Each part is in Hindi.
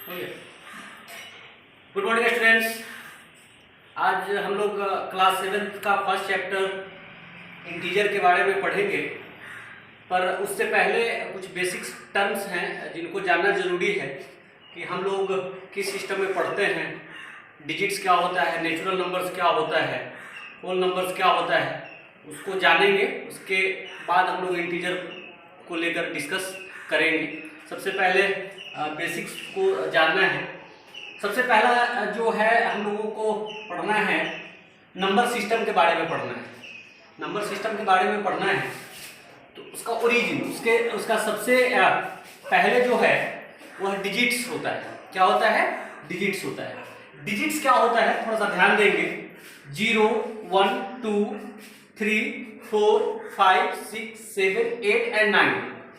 Good morning students. आज हम लोग क्लास 7 का फर्स्ट चैप्टर इंटीजर के बारे में पढ़ेंगे, पर उससे पहले कुछ बेसिक्स टर्म्स हैं जिनको जानना ज़रूरी है कि हम लोग किस सिस्टम में पढ़ते हैं। डिजिट्स क्या होता है, नेचुरल नंबर्स क्या होता है, होल नंबर्स क्या होता है, उसको जानेंगे। उसके बाद हम लोग इंटीजर को लेकर डिस्कस करेंगे। सबसे पहले बेसिक्स को जानना है। सबसे पहला जो है हम लोगों को पढ़ना है, नंबर सिस्टम के बारे में पढ़ना है। नंबर सिस्टम के बारे में पढ़ना है तो उसका ओरिजिन, उसका सबसे पहले जो है वह डिजिट्स होता है। क्या होता है? डिजिट्स होता है। डिजिट्स क्या होता है थोड़ा सा ध्यान देंगे। 0, 1, 2, 3, 4, 5, 6, 7, 8 and 9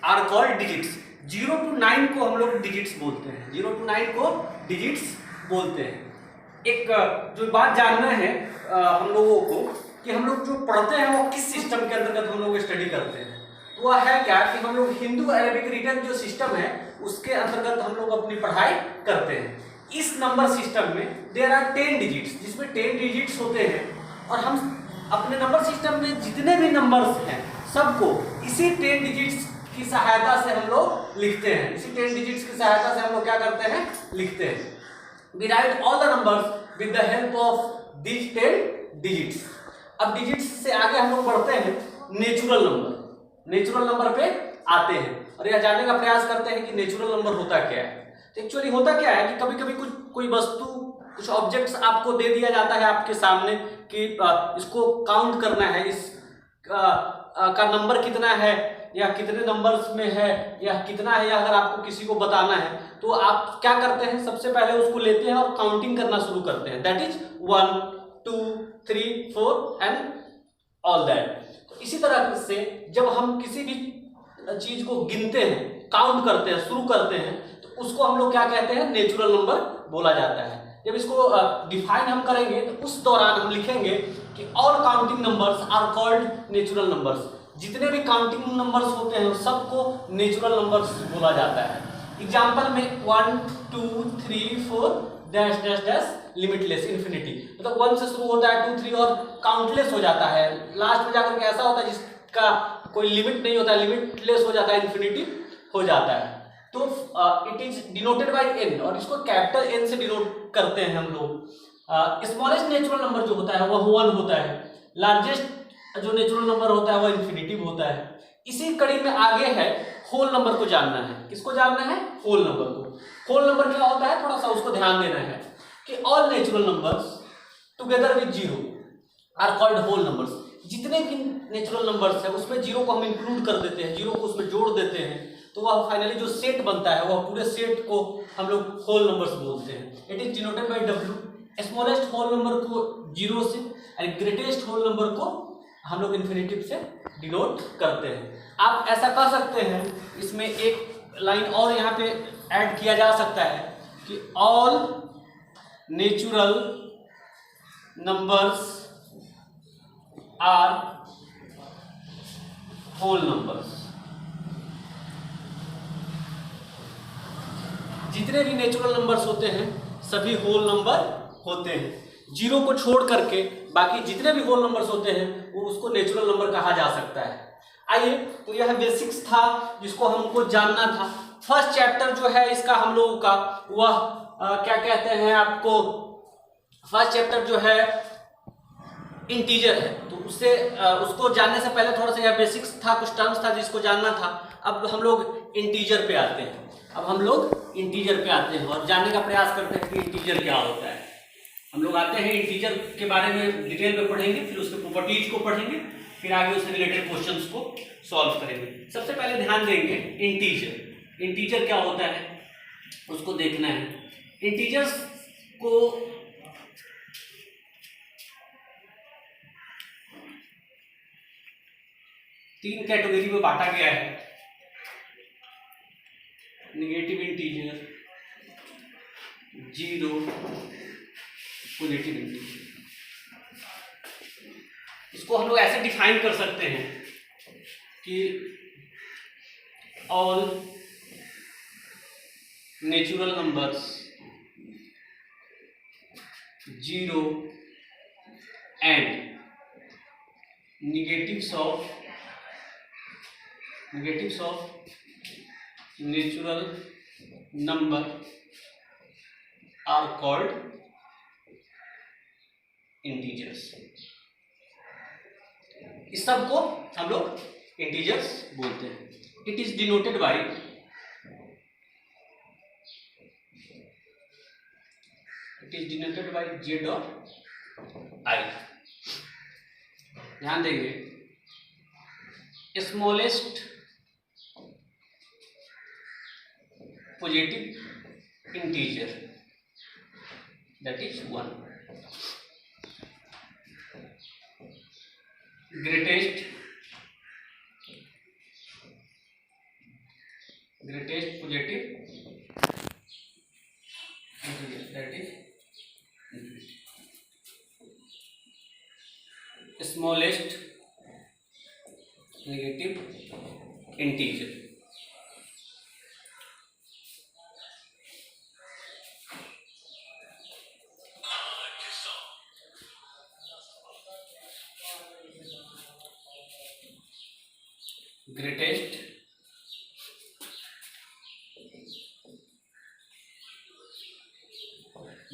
are called digits. 0 to 9 को हम लोग डिजिट्स बोलते हैं। 0 to 9 को डिजिट्स बोलते हैं। एक जो बात जानना है हम लोगों को कि हम लोग जो पढ़ते हैं वो किस सिस्टम के अंतर्गत हम लोग स्टडी करते हैं। तो वह है क्या कि हम लोग हिंदू अरेबिक रिटर्न जो सिस्टम है उसके अंतर्गत हम लोग अपनी पढ़ाई करते हैं। इस नंबर सिस्टम में देयर आर 10 डिजिट्स, जिसमें 10 डिजिट्स होते हैं और हम अपने नंबर सिस्टम में जितने भी नंबर्स हैं सबको इसी 10 डिजिट्स की सहायता से हम लोग लिखते हैं। इसी 10 डिजिट्स की सहायता से हम लोग क्या करते हैं? लिखते हैं। We write all the numbers with the help of these 10 digits। अब डिजिट्स से आगे हम लोग बढ़ते हैं नेचुरल नंबर। नेचुरल नंबर पे आते हैं और यह जानने का प्रयास करते हैं कि नेचुरल नंबर होता क्या है। तो एक्चुअली होता क्या है कि कभी कभी कोई वस्तु, कुछ ऑब्जेक्ट्स आपको दे दिया जाता है आपके सामने कि इसको काउंट करना है, इस का नंबर कितना है या कितने नंबर्स में है या कितना है, या अगर आपको किसी को बताना है तो आप क्या करते हैं? सबसे पहले उसको लेते हैं और काउंटिंग करना शुरू करते हैं। That is 1, 2, 3, 4 and all that. तो इसी तरह से जब हम किसी भी चीज को गिनते हैं, काउंट करते हैं, शुरू करते हैं, तो उसको हम लोग क्या कहते हैं? नेचुरल नंबर बोला जाता है। जब इसको डिफाइन हम करेंगे तो उस दौरान हम लिखेंगे कि all counting numbers are called natural numbers. जितने भी काउंटिंग नंबर्स होते हैं सबको नेचुरल नंबर्स बोला जाता है। एग्जाम्पल में 1, 2, 3, 4 dash dash dash limitless, infinity. मतलब 1 से शुरू होता है, 2, 3 और काउंटलेस हो जाता है। लास्ट में जाकर के ऐसा होता है जिसका कोई लिमिट नहीं होता है, लिमिटलेस हो जाता है, इन्फिनिटी हो जाता है। तो it is denoted bye n और इसको कैपिटल N से डिनोट करते हैं हम लोग। स्मॉलेस्ट नेचुरल नंबर जो होता है वह 1 होता है। लार्जेस्ट जो नेचुरल नंबर होता है वह इन्फिनिटिव होता है। इसी कड़ी में आगे है होल नंबर को जानना है। किसको जानना है? होल नंबर को। होल नंबर क्या होता है थोड़ा सा उसको ध्यान देना है कि all natural numbers together with 0 are called whole numbers. जितने भी नेचुरल नंबर्स है उसमें 0 को हम इंक्लूड कर देते हैं, 0 को उसमें जोड़ देते हैं, तो वह फाइनली जो सेट बनता है वह पूरे सेट को हम लोग होल नंबर्स बोलते हैं। It is denoted by W। Smallest whole number को 0 से और ग्रेटेस्ट होल नंबर को हम लोग इन्फिनिटिव से डिनोट करते हैं। आप ऐसा कर सकते हैं, इसमें एक लाइन और यहाँ पे ऐड किया जा सकता है कि all natural numbers are whole numbers. जितने भी नेचुरल नंबर्स होते हैं सभी होल नंबर होते हैं। 0 को छोड़ करके बाकी जितने भी होल नंबर्स होते हैं वो उसको नेचुरल नंबर कहा जा सकता है। आइए, तो यह बेसिक्स था जिसको हमको जानना था। फर्स्ट चैप्टर जो है इसका हम लोगों का वह क्या कहते हैं आपको, फर्स्ट चैप्टर जो है इंटीजर है। तो उसको जानने से पहले थोड़ा सा यह बेसिक्स था, कुछ टर्म्स था जिसको जानना था। अब हम लोग इंटीजर पे आते हैं। और जानने का प्रयास करते हैं कि इंटीजर क्या होता है। हम लोग आते हैं इंटीजर के बारे में डिटेल में पढ़ेंगे, फिर उसके प्रॉपर्टीज को पढ़ेंगे, फिर आगे उससे रिलेटेड क्वेश्चंस को सॉल्व करेंगे। सबसे पहले ध्यान देंगे इंटीजर क्या होता है उसको देखना है। इंटीजर्स को तीन कैटेगरी में बांटा गया है। Negative integer, 0, positive integer. इसको हम लोग ऐसे डिफाइन कर सकते हैं कि all natural numbers 0 and negatives of natural number are called integers। इस सब को हम लोग इंटीजर्स बोलते हैं। It is denoted bye Z और आई। ध्यान देंगे, smallest positive integer that is 1, greatest positive integer that is smallest negative integer। Greatest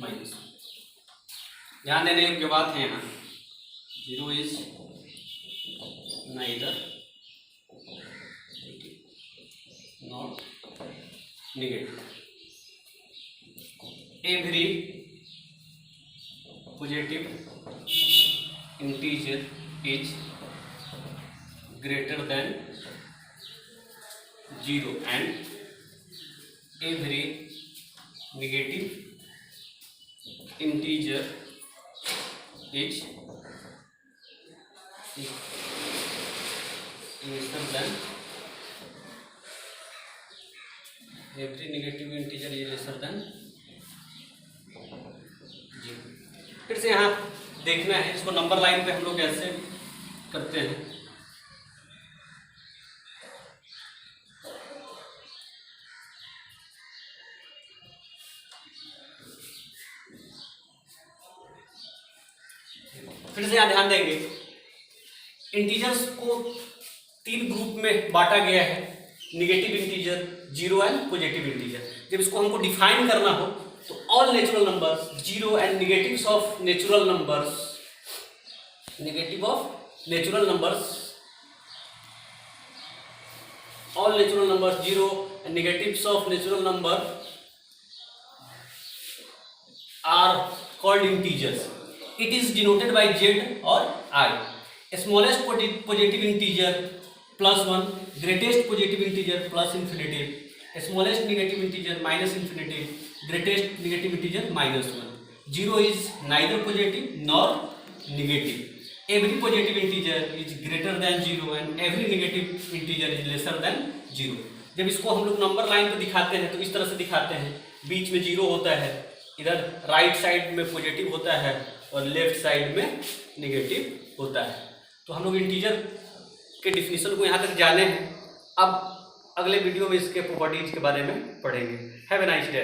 minus. ध्यान देने योग्य बात है यहाँ, 0 is neither not negative. Every positive integer is greater than 0 and every negative integer is lesser than 0। फिर से यहाँ देखना है, इसको नंबर लाइन पे हम लोग कैसे करते हैं। फिर से यहाँ ध्यान देंगे, इंटीजर्स को 3 ग्रुप में बांटा गया है, negative integer, 0 and positive integer. जब इसको हमको डिफाइन करना हो तो all natural numbers 0 and negatives of natural numbers, all natural numbers 0 and negatives of natural number are called integers। It is denoted by Z or I। Smallest positive integer +1, greatest positive integer +infinity, smallest negative integer -infinity, greatest negative integer -1। 0 is neither positive nor negative। Every positive integer is greater than 0 and every negative integer is lesser than 0। जब इसको हम लोग नंबर लाइन पे दिखाते हैं तो इस तरह से दिखाते हैं, बीच में 0 होता है, इधर राइट साइड में पॉजिटिव होता है और लेफ्ट साइड में नेगेटिव होता है। तो हम लोग इंटीजर के डिफिनीशन को यहाँ तक जाने हैं। अब अगले वीडियो में इसके प्रॉपर्टीज के बारे में पढ़ेंगे। Have a nice day.